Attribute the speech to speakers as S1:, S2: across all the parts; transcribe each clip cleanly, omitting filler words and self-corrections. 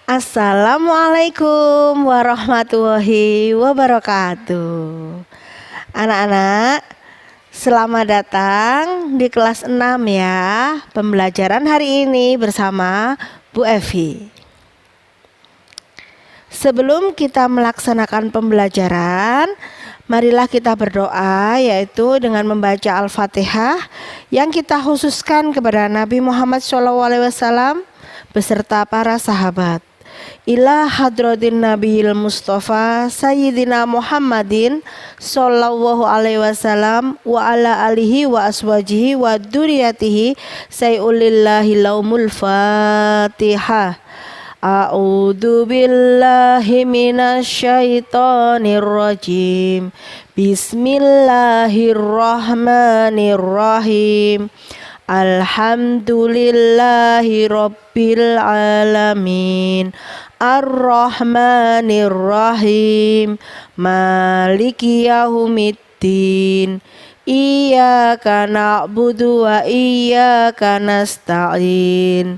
S1: Assalamualaikum warahmatullahi wabarakatuh. Anak-anak, selamat datang di kelas 6 ya. Pembelajaran hari ini bersama Bu Evi. Sebelum kita melaksanakan pembelajaran, marilah kita berdoa, yaitu dengan membaca Al-Fatihah yang kita khususkan kepada Nabi Muhammad SAW beserta para sahabat. Ila hadratin Nabiyil Mustafa Sayyidina Muhammadin sallallahu alaihi wasallam wa ala alihi wa aswajihi wa dzurriyyatihi sayyulillahi laumul Fatihah. A'udzu billahi minasyaitonir rajim. Bismillahirrahmanirrahim. Alhamdulillahi rabbil alamin. Ar-Rahmanir-Rahim. Maliki yaumiddin. Iyyaka na'budu wa iyyaka nasta'in.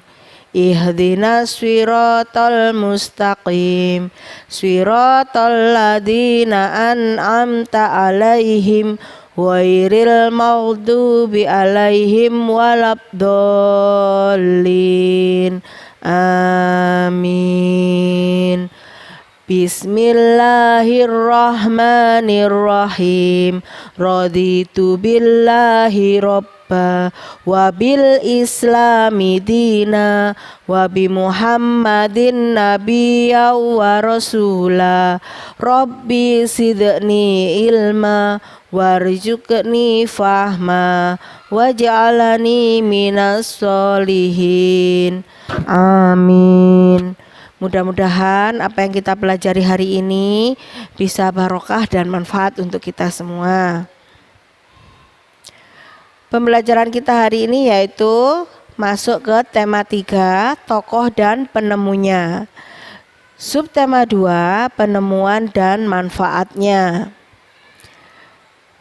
S1: Ihdinas siratal mustaqim. Siratal ladzina an'amta 'alaihim ghairil maghdubi 'alaihim waladdallin. Amin. Bismillahirrahmanirrahim. Raditu billahi robba wa bil islami dina wa bi muhammadin nabiyya wa rasula. Rabbi sidni ilma warzuqni fahma waj'alani minas solihin. Amin. Mudah-mudahan apa yang kita pelajari hari ini bisa barokah dan manfaat untuk kita semua. Pembelajaran kita hari ini yaitu masuk ke tema 3, tokoh dan penemunya. Subtema 2, penemuan dan manfaatnya.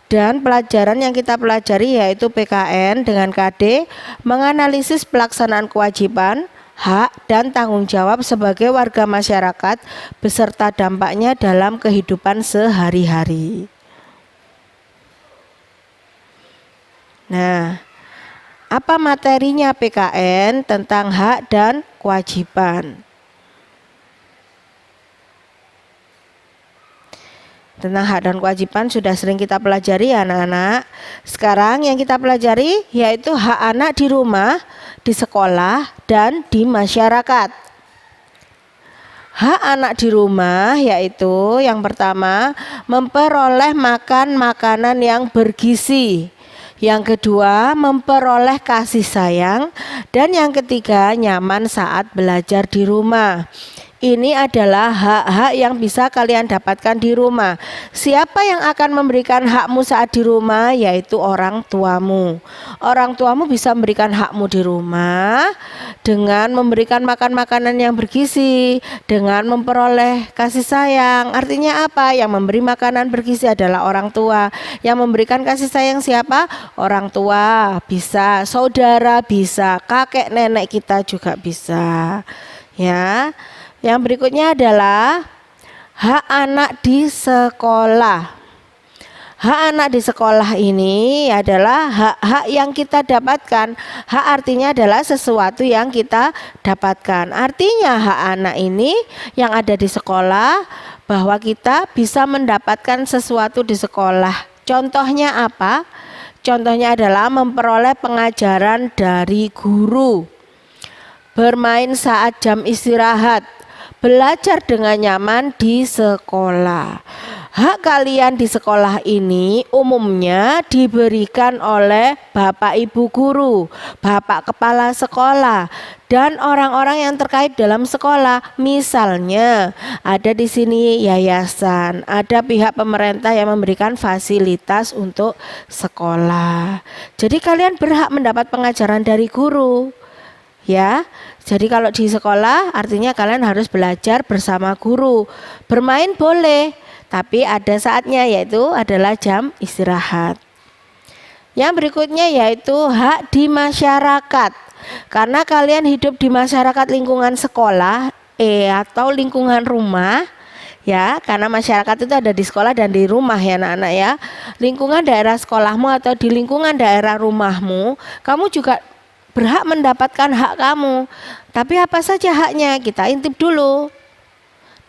S1: Dan pelajaran yang kita pelajari yaitu PKN dengan KD, menganalisis pelaksanaan kewajiban, hak dan tanggung jawab sebagai warga masyarakat beserta dampaknya dalam kehidupan sehari-hari. Nah, apa materinya PKN tentang hak dan kewajiban? Tentang hak dan kewajiban sudah sering kita pelajari ya anak-anak. Sekarang yang kita pelajari yaitu hak anak di rumah, di sekolah, dan di masyarakat. Hak anak di rumah yaitu yang pertama, memperoleh makan makanan yang bergizi. Yang kedua, memperoleh kasih sayang. Dan yang ketiga, nyaman saat belajar di rumah. Ini adalah hak-hak yang bisa kalian dapatkan di rumah. Siapa yang akan memberikan hakmu saat di rumah? Yaitu orang tuamu. Orang tuamu bisa memberikan hakmu di rumah dengan memberikan makan makanan yang bergizi, dengan memperoleh kasih sayang. Artinya apa? Yang memberi makanan bergizi adalah orang tua. Yang memberikan kasih sayang siapa? Orang tua. Bisa saudara, bisa kakek nenek kita juga bisa. Ya. Yang berikutnya adalah hak anak di sekolah. Hak anak di sekolah ini adalah hak-hak yang kita dapatkan. Hak artinya adalah sesuatu yang kita dapatkan. Artinya hak anak ini yang ada di sekolah, bahwa kita bisa mendapatkan sesuatu di sekolah. Contohnya apa? Contohnya adalah memperoleh pengajaran dari guru, bermain saat jam istirahat, belajar dengan nyaman di sekolah. Hak kalian di sekolah ini umumnya diberikan oleh Bapak Ibu guru, Bapak Kepala Sekolah, dan orang-orang yang terkait dalam sekolah. Misalnya ada di sini yayasan, ada pihak pemerintah yang memberikan fasilitas untuk sekolah. Jadi kalian berhak mendapat pengajaran dari guru. Ya, jadi kalau di sekolah artinya kalian harus belajar bersama guru. Bermain boleh, tapi ada saatnya, yaitu adalah jam istirahat. Yang berikutnya yaitu hak di masyarakat. Karena kalian hidup di masyarakat lingkungan sekolah, atau lingkungan rumah, ya, karena masyarakat itu ada di sekolah dan di rumah ya anak-anak ya. Lingkungan daerah sekolahmu atau di lingkungan daerah rumahmu, kamu juga berhak mendapatkan hak kamu. Tapi apa saja haknya? Kita intip dulu.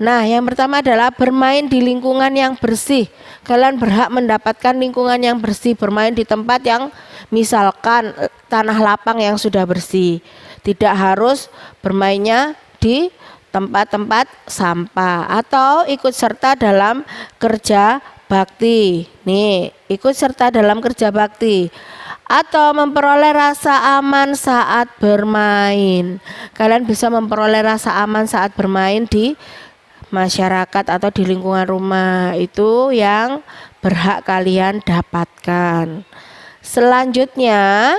S1: Nah, yang pertama adalah bermain di lingkungan yang bersih. Kalian berhak mendapatkan lingkungan yang bersih, bermain di tempat yang misalkan tanah lapang yang sudah bersih. Tidak harus bermainnya di tempat-tempat sampah atau ikut serta dalam kerja bakti. Nih, ikut serta dalam kerja bakti atau memperoleh rasa aman saat bermain. Kalian bisa memperoleh rasa aman saat bermain di masyarakat atau di lingkungan rumah, itu yang berhak kalian dapatkan. Selanjutnya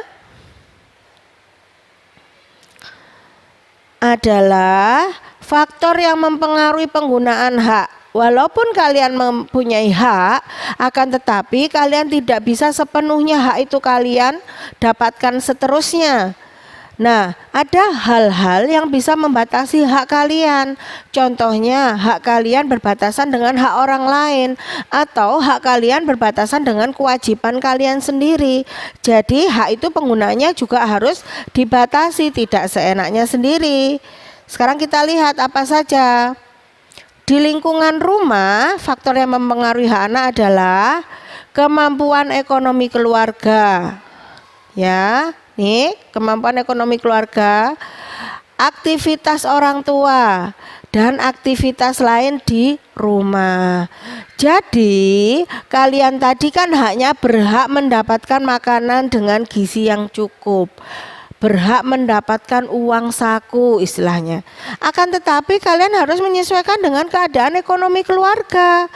S1: adalah faktor yang mempengaruhi penggunaan hak. Walaupun kalian mempunyai hak, akan tetapi kalian tidak bisa sepenuhnya hak itu kalian dapatkan seterusnya. Nah, ada hal-hal yang bisa membatasi hak kalian. Contohnya, hak kalian berbatasan dengan hak orang lain, atau hak kalian berbatasan dengan kewajiban kalian sendiri. Jadi, hak itu penggunanya juga harus dibatasi, tidak seenaknya sendiri. Sekarang kita lihat apa saja. Di lingkungan rumah, faktor yang mempengaruhi hak anak adalah kemampuan ekonomi keluarga. Ya, nih, kemampuan ekonomi keluarga, aktivitas orang tua, dan aktivitas lain di rumah. Jadi, kalian tadi kan haknya berhak mendapatkan makanan dengan gizi yang cukup, berhak mendapatkan uang saku istilahnya. Akan tetapi kalian harus menyesuaikan dengan keadaan ekonomi keluarga.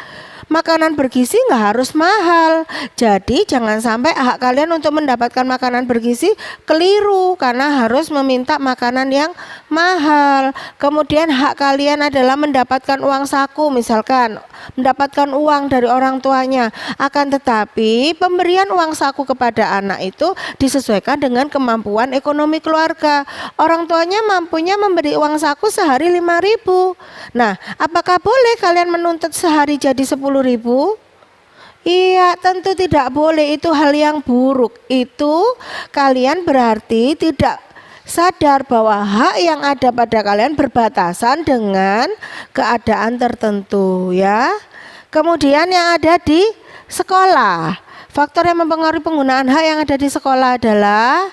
S1: Makanan bergizi nggak harus mahal. Jadi jangan sampai hak kalian untuk mendapatkan makanan bergizi keliru karena harus meminta makanan yang mahal. Kemudian hak kalian adalah mendapatkan uang saku, misalkan mendapatkan uang dari orang tuanya. Akan tetapi pemberian uang saku kepada anak itu disesuaikan dengan kemampuan ekonomi keluarga. Orang tuanya mampunya memberi uang saku sehari 5.000. Nah, apakah boleh kalian menuntut sehari jadi 10.000? Iya, tentu tidak boleh. Itu hal yang buruk. Itu kalian berarti tidak sadar bahwa hak yang ada pada kalian berbatasan dengan keadaan tertentu ya. Kemudian yang ada di sekolah, faktor yang mempengaruhi penggunaan hak yang ada di sekolah adalah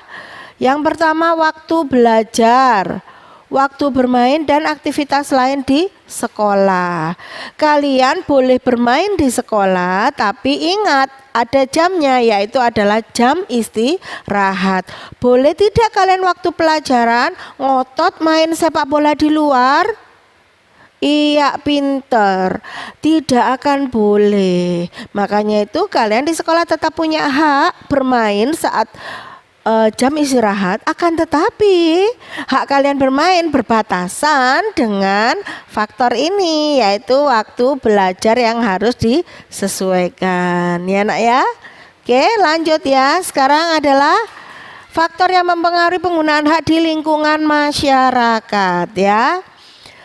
S1: yang pertama waktu belajar, waktu bermain dan aktivitas lain di sekolah. Kalian boleh bermain di sekolah, tapi ingat ada jamnya, yaitu adalah jam istirahat. Boleh tidak kalian waktu pelajaran ngotot main sepak bola di luar? Iya, pinter. Tidak akan boleh. Makanya itu kalian di sekolah tetap punya hak bermain saat jam istirahat, akan tetapi hak kalian bermain berbatasan dengan faktor ini, yaitu waktu belajar yang harus disesuaikan ya nak ya. Oke, lanjut ya. Sekarang adalah faktor yang mempengaruhi penggunaan hak di lingkungan masyarakat ya.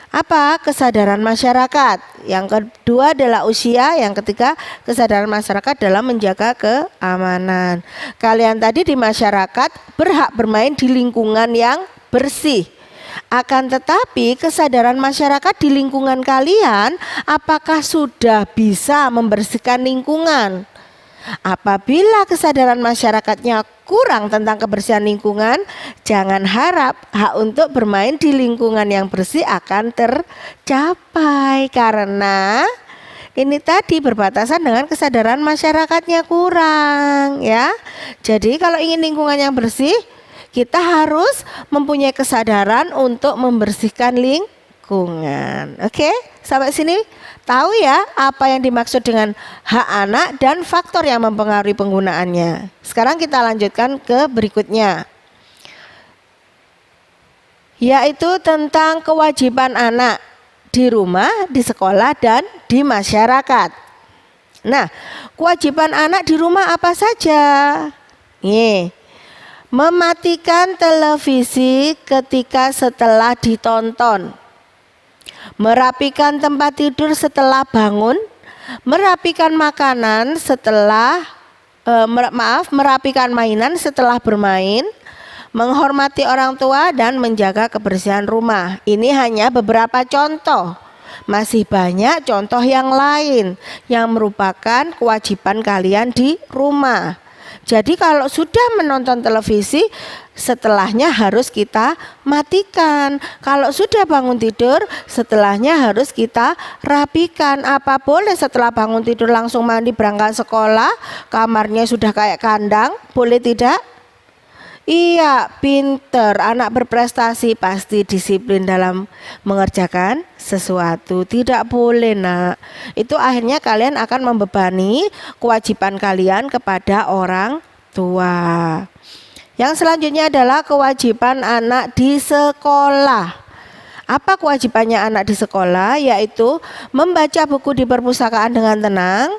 S1: Apa? Kesadaran masyarakat. Yang kedua adalah usia. Yang ketiga, kesadaran masyarakat dalam menjaga keamanan. Kalian tadi di masyarakat berhak bermain di lingkungan yang bersih. Akan tetapi kesadaran masyarakat di lingkungan kalian, apakah sudah bisa membersihkan lingkungan? Apabila kesadaran masyarakatnya kurang tentang kebersihan lingkungan, jangan harap hak untuk bermain di lingkungan yang bersih akan tercapai, karena ini tadi berbatasan dengan kesadaran masyarakatnya kurang ya. Jadi kalau ingin lingkungan yang bersih, kita harus mempunyai kesadaran untuk membersihkan lingkungan. Oke, sampai sini tahu ya apa yang dimaksud dengan hak anak dan faktor yang mempengaruhi penggunaannya. Sekarang kita lanjutkan ke berikutnya, yaitu tentang kewajiban anak di rumah, di sekolah, dan di masyarakat. Nah, kewajiban anak di rumah apa saja? Nih, mematikan televisi ketika setelah ditonton. merapikan tempat tidur setelah bangun, merapikan makanan setelah merapikan mainan setelah bermain, menghormati orang tua dan menjaga kebersihan rumah. Ini hanya beberapa contoh. Masih banyak contoh yang lain yang merupakan kewajiban kalian di rumah. Jadi kalau sudah menonton televisi, setelahnya harus kita matikan. Kalau sudah bangun tidur, setelahnya harus kita rapikan. Apa boleh setelah bangun tidur langsung mandi berangkat sekolah, kamarnya sudah kayak kandang? Boleh tidak? Iya, pinter. Anak berprestasi pasti disiplin dalam mengerjakan sesuatu. Tidak boleh, nak. Itu akhirnya kalian akan membebani kewajiban kalian kepada orang tua. Yang selanjutnya adalah kewajiban anak di sekolah. Apa kewajibannya anak di sekolah? Yaitu membaca buku di perpustakaan dengan tenang,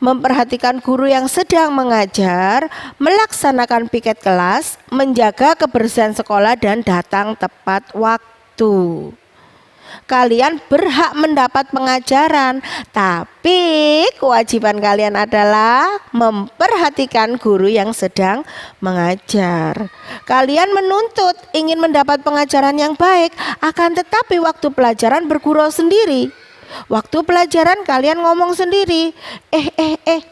S1: memperhatikan guru yang sedang mengajar, melaksanakan piket kelas, menjaga kebersihan sekolah dan datang tepat waktu. Kalian berhak mendapat pengajaran, tapi kewajiban kalian adalah memperhatikan guru yang sedang mengajar. Kalian menuntut ingin mendapat pengajaran yang baik, akan tetapi waktu pelajaran bergurau sendiri. Waktu pelajaran kalian ngomong sendiri,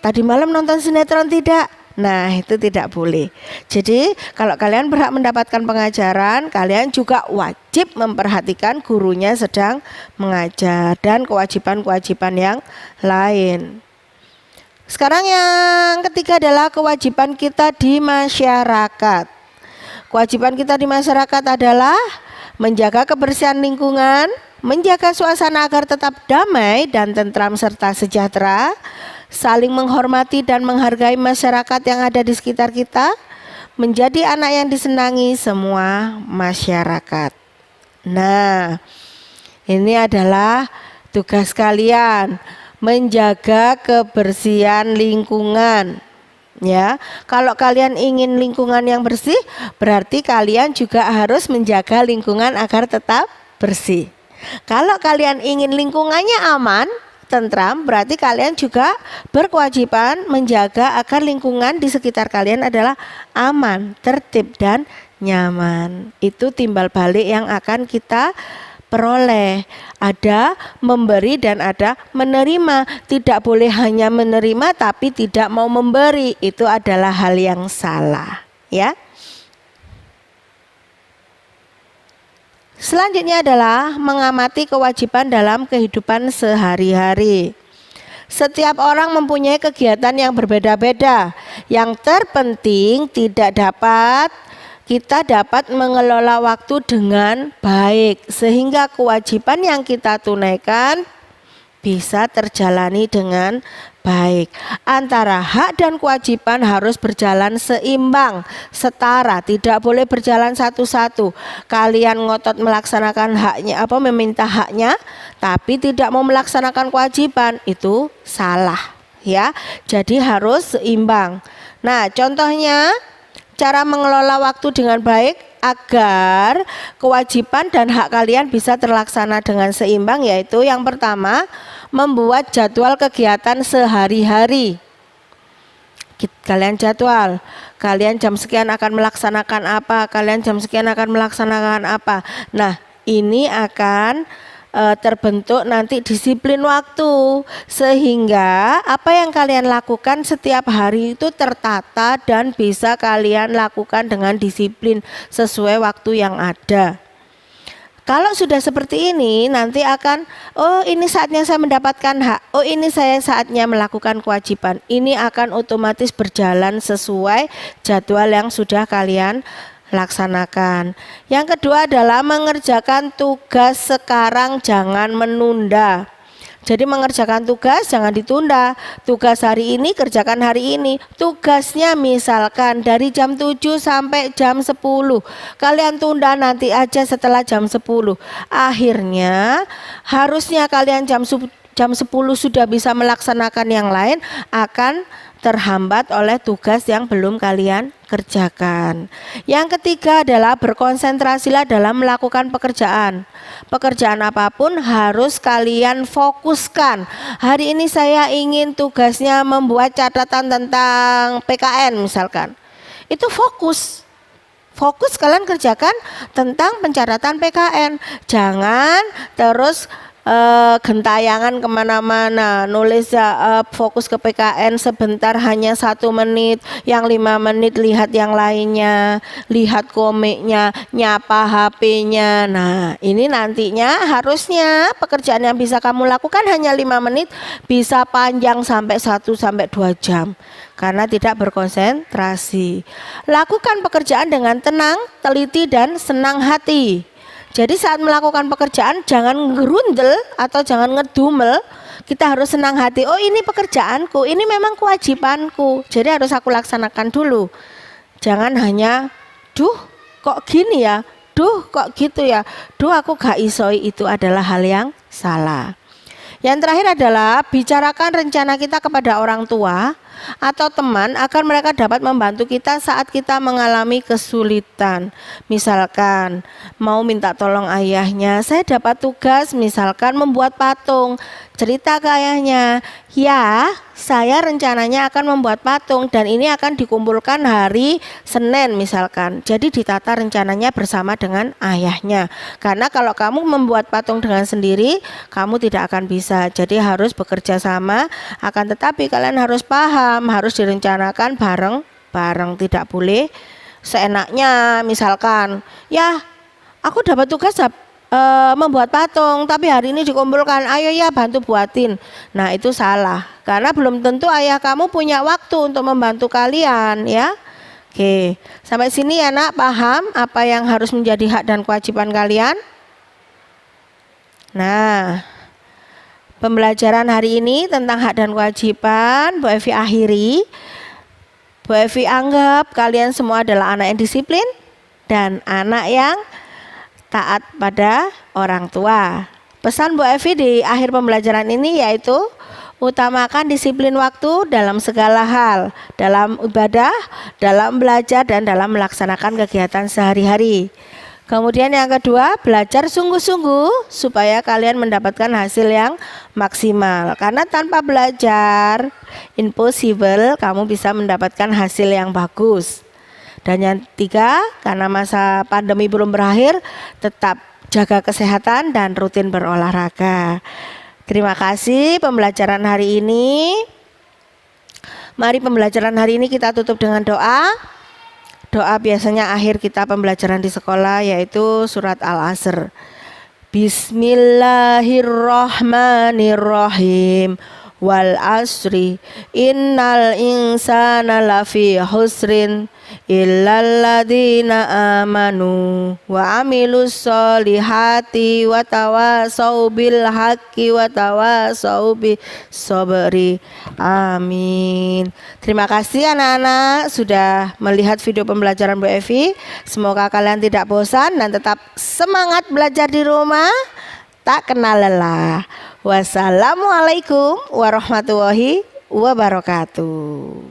S1: tadi malam nonton sinetron tidak? Nah, itu tidak boleh. Jadi kalau kalian berhak mendapatkan pengajaran, kalian juga wajib memperhatikan gurunya sedang mengajar dan kewajiban-kewajiban yang lain. Sekarang yang ketiga adalah kewajiban kita di masyarakat. Kewajiban kita di masyarakat adalah menjaga kebersihan lingkungan, menjaga suasana agar tetap damai dan tentram serta sejahtera, saling menghormati dan menghargai masyarakat yang ada di sekitar kita, menjadi anak yang disenangi semua masyarakat. Nah, ini adalah tugas kalian, menjaga kebersihan lingkungan. Ya, kalau kalian ingin lingkungan yang bersih, berarti kalian juga harus menjaga lingkungan agar tetap bersih. Kalau kalian ingin lingkungannya aman, tentram, berarti kalian juga berkewajiban menjaga agar lingkungan di sekitar kalian adalah aman, tertib dan nyaman. Itu timbal balik yang akan kita peroleh. Ada memberi dan ada menerima. Tidak boleh hanya menerima tapi tidak mau memberi. Itu adalah hal yang salah, ya. Selanjutnya adalah mengamati kewajiban dalam kehidupan sehari-hari. Setiap orang mempunyai kegiatan yang berbeda-beda. Yang terpenting kita dapat mengelola waktu dengan baik sehingga kewajiban yang kita tunaikan bisa terjalani dengan baik. Antara hak dan kewajiban harus berjalan seimbang, setara, tidak boleh berjalan satu-satu. Kalian ngotot melaksanakan haknya, meminta haknya, tapi tidak mau melaksanakan kewajiban, itu salah, ya. Jadi harus seimbang. Nah, contohnya cara mengelola waktu dengan baik agar kewajiban dan hak kalian bisa terlaksana dengan seimbang, yaitu yang pertama, membuat jadwal kegiatan sehari-hari. Kalian jadwal, kalian jam sekian akan melaksanakan apa, kalian jam sekian akan melaksanakan apa. Nah, ini akan terbentuk nanti disiplin waktu, sehingga apa yang kalian lakukan setiap hari itu tertata dan bisa kalian lakukan dengan disiplin sesuai waktu yang ada. Kalau sudah seperti ini, nanti akan, ini saatnya saya mendapatkan hak, ini saya saatnya melakukan kewajiban. Ini akan otomatis berjalan sesuai jadwal yang sudah kalian laksanakan. Yang kedua adalah mengerjakan tugas sekarang, jangan menunda. Jadi mengerjakan tugas jangan ditunda. Tugas hari ini kerjakan hari ini. Tugasnya misalkan dari jam 7 sampai jam 10. Kalian tunda nanti aja setelah jam 10. Akhirnya harusnya kalian jam 10 sudah bisa melaksanakan yang lain, akan terhambat oleh tugas yang belum kalian kerjakan. Yang ketiga adalah berkonsentrasilah dalam melakukan pekerjaan. Pekerjaan apapun harus kalian fokuskan. Hari ini saya ingin tugasnya membuat catatan tentang PKN misalkan. Itu fokus. Fokus kalian kerjakan tentang pencatatan PKN. Jangan terus gentayangan kemana-mana, nulis fokus ke PKN sebentar hanya 1 menit, yang 5 menit lihat yang lainnya, lihat komiknya, nyapa HP-nya. Nah ini nantinya harusnya pekerjaan yang bisa kamu lakukan hanya 5 menit, bisa panjang sampai 1-2 jam karena tidak berkonsentrasi. Lakukan pekerjaan dengan tenang, teliti, dan senang hati. Jadi saat melakukan pekerjaan jangan ngerundel atau jangan ngedumel. Kita harus senang hati. Oh ini pekerjaanku, ini memang kewajibanku. Jadi harus aku laksanakan dulu. Jangan hanya, duh kok gini ya, duh kok gitu ya, duh aku gak isoi. Itu adalah hal yang salah. Yang terakhir adalah bicarakan rencana kita kepada orang tua atau teman agar mereka dapat membantu kita saat kita mengalami kesulitan. Misalkan mau minta tolong ayahnya, saya dapat tugas misalkan membuat patung. Cerita ke ayahnya, ya saya rencananya akan membuat patung dan ini akan dikumpulkan hari Senin misalkan. Jadi ditata rencananya bersama dengan ayahnya. Karena kalau kamu membuat patung dengan sendiri, kamu tidak akan bisa. Jadi harus bekerja sama, akan tetapi kalian harus paham, harus direncanakan bareng-bareng, tidak boleh seenaknya. Misalkan, ya aku dapat tugas membuat patung tapi hari ini dikumpulkan, ayo ya bantu buatin. Nah itu salah karena belum tentu ayah kamu punya waktu untuk membantu kalian ya. Oke, sampai sini ya nak, paham apa yang harus menjadi hak dan kewajiban kalian? Nah, pembelajaran hari ini tentang hak dan kewajiban Bu Evi akhiri. Bu Evi anggap kalian semua adalah anak yang disiplin dan anak yang taat pada orang tua. Pesan Bu Evi di akhir pembelajaran ini yaitu utamakan disiplin waktu dalam segala hal, dalam ibadah, dalam belajar, dan dalam melaksanakan kegiatan sehari-hari. Kemudian yang kedua, belajar sungguh-sungguh supaya kalian mendapatkan hasil yang maksimal. Karena tanpa belajar, impossible kamu bisa mendapatkan hasil yang bagus. Dan yang ketiga, karena masa pandemi belum berakhir, tetap jaga kesehatan dan rutin berolahraga. Terima kasih pembelajaran hari ini. Mari pembelajaran hari ini kita tutup dengan doa. Doa biasanya akhir kita pembelajaran di sekolah yaitu surat Al-Asr. Bismillahirrahmanirrahim. Wal asri innal insana lafi husrin illal ladzina amanu wa amilus solihati wa tawasau bil haqqi wa tawasau bis sabri. Amin. Terima kasih anak-anak sudah melihat video pembelajaran Bu Evi. Semoga kalian tidak bosan dan tetap semangat belajar di rumah, tak kenal lelah. Wassalamualaikum warahmatullahi wabarakatuh.